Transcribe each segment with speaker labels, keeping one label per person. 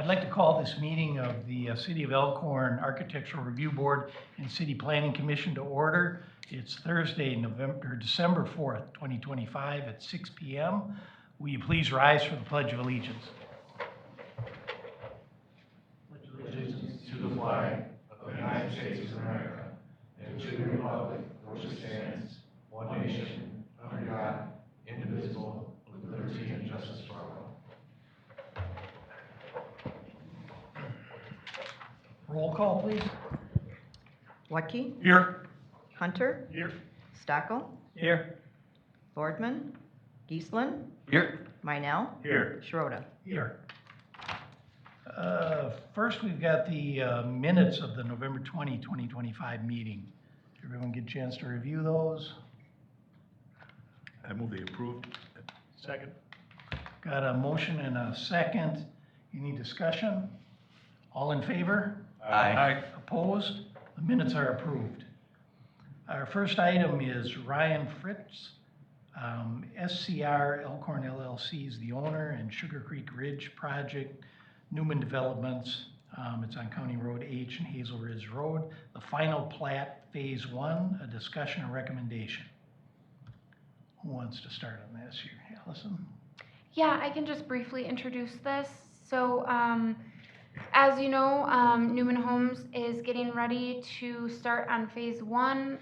Speaker 1: I'd like to call this meeting of the City of Elkhorn Architectural Review Board and City Planning Commission to order. It's Thursday, December 4th, 2025 at 6 p.m. Will you please rise for the Pledge of Allegiance?
Speaker 2: Pledge allegiance to the flag of the United States of America and to the republic for which it stands, one nation, under God, indivisible, with liberty and justice for all.
Speaker 1: Roll call, please.
Speaker 3: Lucky,
Speaker 1: Here.
Speaker 3: Hunter,
Speaker 1: Here.
Speaker 3: Stockel,
Speaker 1: Here.
Speaker 3: Lordman, Geeslin,
Speaker 1: Here.
Speaker 3: Meinel,
Speaker 1: Here.
Speaker 3: Schroeder.
Speaker 1: Here. First, we've got the minutes of the November 20, 2025 meeting. Did everyone get a chance to review those?
Speaker 2: I move they approve.
Speaker 1: Second. Got a motion and a second. Any discussion? All in favor?
Speaker 2: Aye.
Speaker 1: Opposed? The minutes are approved. Our first item is Ryan Fritz. SCR Elkhorn LLC is the owner, and Sugar Creek Ridge Project, Newman Developments. It's on County Road H and Hazel Ridge Road. The final plat, Phase 1, a discussion and recommendation. Who wants to start on this here? Allison?
Speaker 4: Yeah, I can just briefly introduce this. So, as you know, Newman Homes is getting ready to start on Phase 1,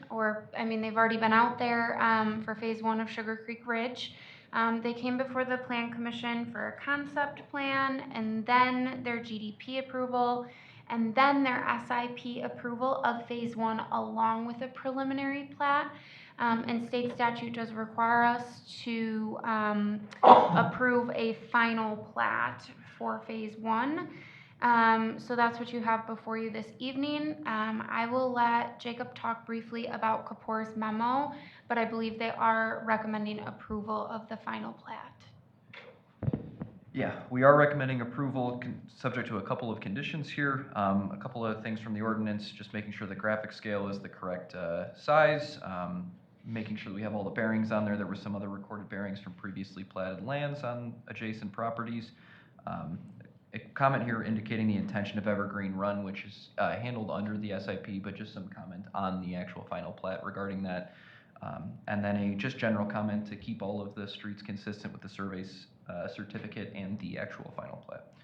Speaker 4: they've already been out there for Phase 1 of Sugar Creek Ridge. They came before the Plan Commission for a concept plan, and then their GDP approval, and then their SIP approval of Phase 1 along with a preliminary plat. And state statute does require us to approve a final plat for Phase 1. So that's what you have before you this evening. I will let Jacob talk briefly about Kapoor's memo, but I believe they are recommending approval of the final plat.
Speaker 5: Yeah, we are recommending approval subject to a couple of conditions here. A couple of things from the ordinance, just making sure the graphic scale is the correct size, making sure that we have all the bearings on there. There were some other recorded bearings from previously platted lands on adjacent properties. A comment here indicating the intention of Evergreen Run, which is handled under the SIP, but just some comment on the actual final plat regarding that. And then a just general comment to keep all of the streets consistent with the survey's certificate and the actual final plat.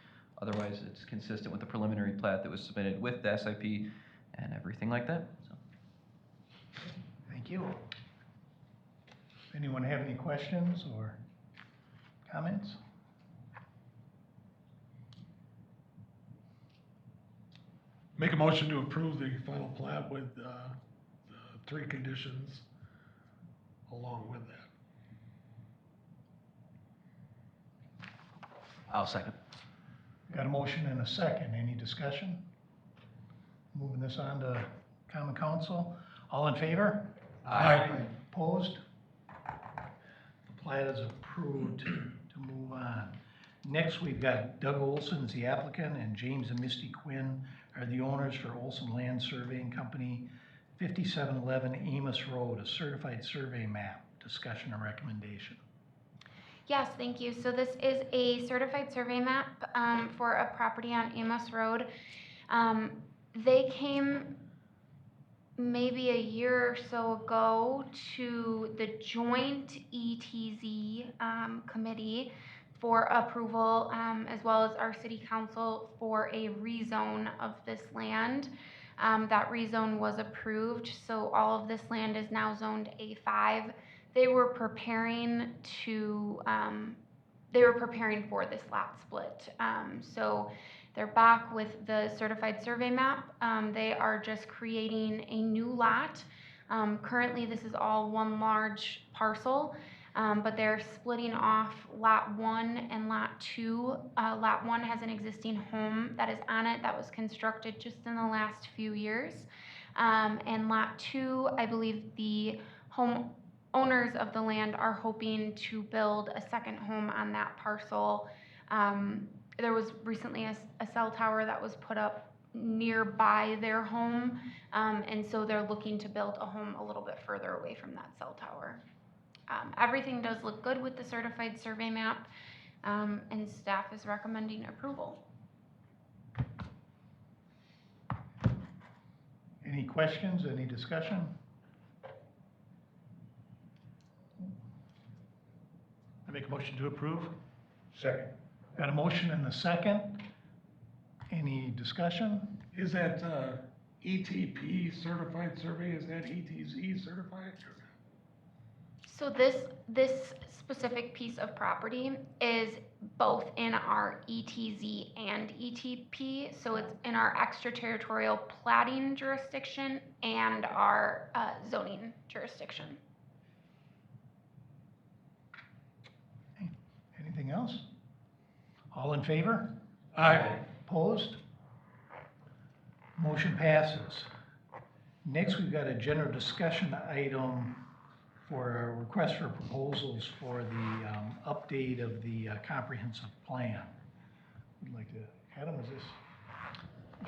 Speaker 5: Otherwise, it's consistent with the preliminary plat that was submitted with the SIP and everything like that. So.
Speaker 1: Thank you. Anyone have any questions or comments?
Speaker 6: Make a motion to approve the final plat with the 3 conditions along with that.
Speaker 5: I'll second.
Speaker 1: Got a motion and a second. Any discussion? Moving this on to Common Council. All in favor?
Speaker 6: Aye.
Speaker 1: Opposed? The plat is approved to move on. Next, we've got Doug Olson as the applicant, and James and Misty Quinn are the owners for Olson Land Surveying Company, 5711 Amos Road, a certified survey map. Discussion and recommendation.
Speaker 4: Yes, thank you. So this is a certified survey map for a property on Amos Road. They came maybe a year or so ago to the joint ETZ committee for approval, as well as our city council for a rezone of this land. That rezone was approved, so all of this land is now zoned A5. They were preparing for this lot split. So they're back with the certified survey map. They are just creating a new lot. Currently, this is all one large parcel. But they're splitting off Lot 1 and Lot 2. Lot 1 has an existing home that is on it that was constructed just in the last few years. And Lot 2, I believe the home owners of the land are hoping to build a second home on that parcel. There was recently a cell tower that was put up nearby their home, and so they're looking to build a home a little bit further away from that cell tower. Everything does look good with the certified survey map, and staff is recommending approval.
Speaker 1: Any questions, any discussion? I make a motion to approve.
Speaker 2: Second.
Speaker 1: Got a motion and a second. Any discussion?
Speaker 6: Is that, ETP certified survey, is that ETZ certified?
Speaker 4: So this specific piece of property is both in our ETZ and ETP. So it's in our extraterritorial plating jurisdiction and our zoning jurisdiction.
Speaker 1: Anything else? All in favor?
Speaker 6: Aye.
Speaker 1: Opposed? Motion passes. Next, we've got a general discussion item for a request for proposals for the update of the comprehensive plan. Would like to, Adam, is this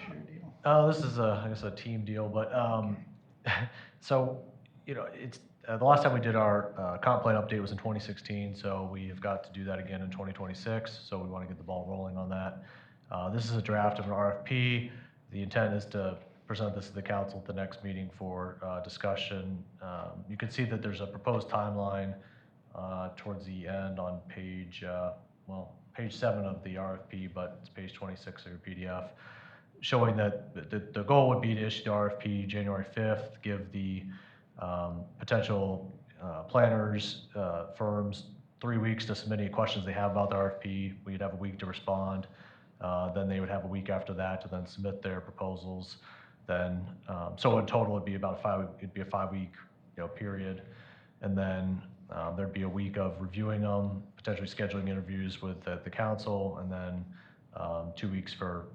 Speaker 1: your deal?
Speaker 7: This is I guess a team deal, but, so, it's, the last time we did our, comp plan update was in 2016, so we have got to do that again in 2026, so we want to get the ball rolling on that. This is a draft of an RFP. The intent is to present this to the council at the next meeting for, discussion. You can see that there's a proposed timeline, towards the end on page, page 7 of the RFP, but it's page 26 of your PDF, showing that the goal would be to issue the RFP January 5th, give the potential planners, firms 3 weeks to submit any questions they have about the RFP. We'd have a week to respond. Then they would have a week after that to then submit their proposals. Then, so in total, it'd be about it'd be a 5-week period. And then there'd be a week of reviewing them, potentially scheduling interviews with the council, and then 2 weeks for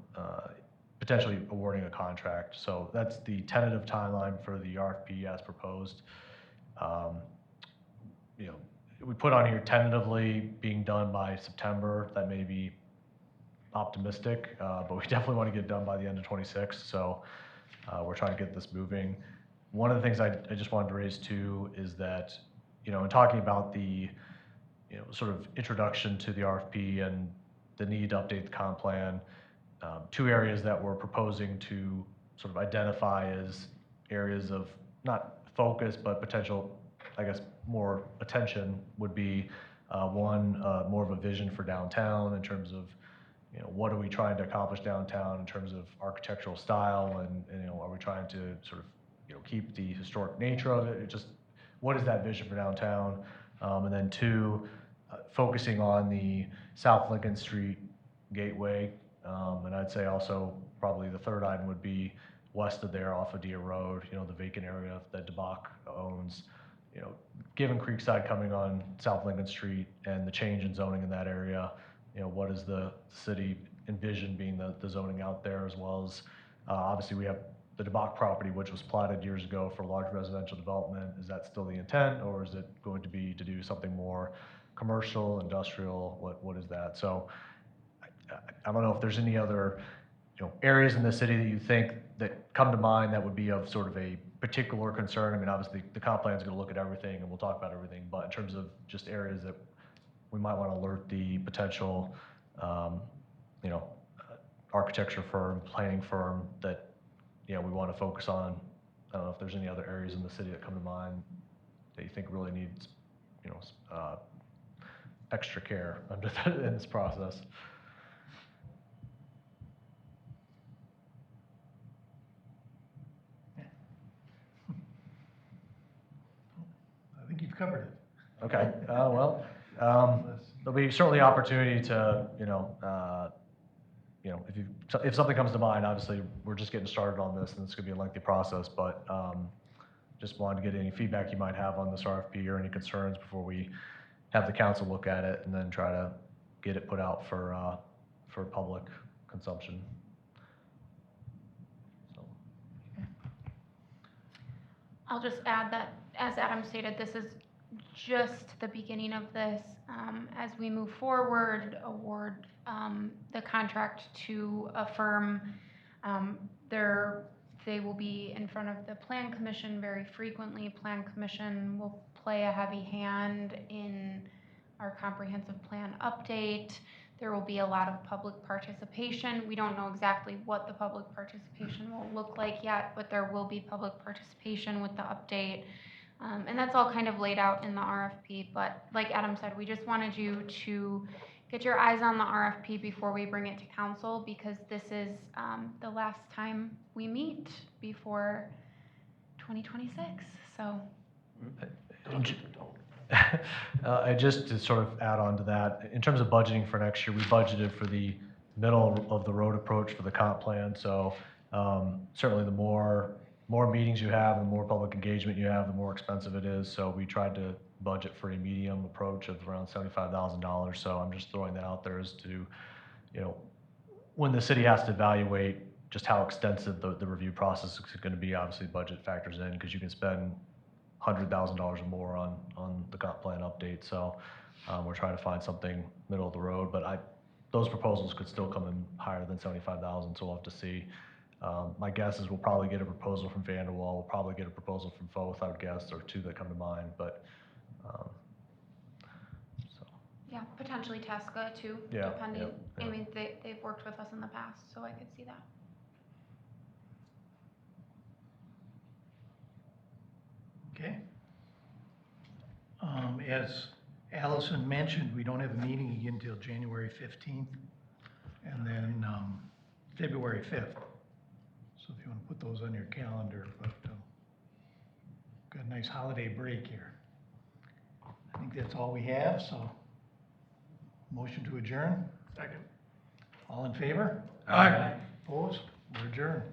Speaker 7: potentially awarding a contract. So that's the tentative timeline for the RFP as proposed. We put on here tentatively being done by September. That may be optimistic, but we definitely want to get it done by the end of 26. So we're trying to get this moving. One of the things I just wanted to raise too is that, in talking about the, sort of introduction to the RFP and the need to update the comp plan, 2 areas that we're proposing to sort of identify as areas of not focus, but potential, I guess, more attention would be one, more of a vision for downtown in terms of, what are we trying to accomplish downtown in terms of architectural style, and are we trying to sort of, keep the historic nature of it? Just what is that vision for downtown? And then 2, focusing on the South Lincoln Street gateway. And I'd say also probably the 3rd item would be west of there off of Deer Road, the vacant area that DeBach owns. Given Creekside coming on South Lincoln Street and the change in zoning in that area, what does the city envision being the zoning out there, as well as obviously we have the DeBach property, which was platted years ago for large residential development. Is that still the intent, or is it going to be to do something more commercial, industrial? What is that? So I don't know if there's any other areas in the city that you think that come to mind that would be of sort of a particular concern. I mean, obviously the comp plan is going to look at everything and we'll talk about everything, but in terms of just areas that we might want to alert the potential, architecture firm, planning firm that, we want to focus on. I don't know if there's any other areas in the city that come to mind that you think really needs, extra care in this process.
Speaker 1: I think you've covered it.
Speaker 7: Okay, there'll be certainly opportunity to, if something comes to mind, obviously, we're just getting started on this, and it's gonna be a lengthy process, but just wanted to get any feedback you might have on this RFP or any concerns before we have the council look at it and then try to get it put out for public consumption. So.
Speaker 4: I'll just add that, as Adam stated, this is just the beginning of this. As we move forward, award the contract to a firm, they will be in front of the Plan Commission very frequently. Plan Commission will play a heavy hand in our comprehensive plan update. There will be a lot of public participation. We don't know exactly what the public participation will look like yet, but there will be public participation with the update. And that's all kind of laid out in the RFP, but like Adam said, we just wanted you to get your eyes on the RFP before we bring it to council, because this is the last time we meet before 2026, so.
Speaker 7: Just to sort of add on to that, in terms of budgeting for next year, we budgeted for the middle of the road approach for the comp plan. So certainly the more meetings you have, the more public engagement you have, the more expensive it is. So we tried to budget for a medium approach of around $75,000. So I'm just throwing that out there as to, you know, when the city has to evaluate just how extensive the review process is going to be, obviously budget factors in, because you can spend $100,000 or more on the comp plan update. So we're trying to find something middle of the road, but those proposals could still come in higher than 75,000, so we'll have to see. My guess is we'll probably get a proposal from Vanderwall, we'll probably get a proposal from Foth, I would guess, or two that come to mind, but, so.
Speaker 4: Yeah, potentially Tesca too,
Speaker 7: Yeah,
Speaker 4: depending.
Speaker 7: yeah,
Speaker 4: I
Speaker 7: yeah.
Speaker 4: mean, they've worked with us in the past, so I could see that.
Speaker 1: Okay. As Allison mentioned, we don't have a meeting again until January 15th, and then February 5th. So if you want to put those on your calendar, but got a nice holiday break here. I think that's all we have, so motion to adjourn.
Speaker 6: Second.
Speaker 1: All in favor?
Speaker 6: Aye.
Speaker 1: Opposed? We're adjourned.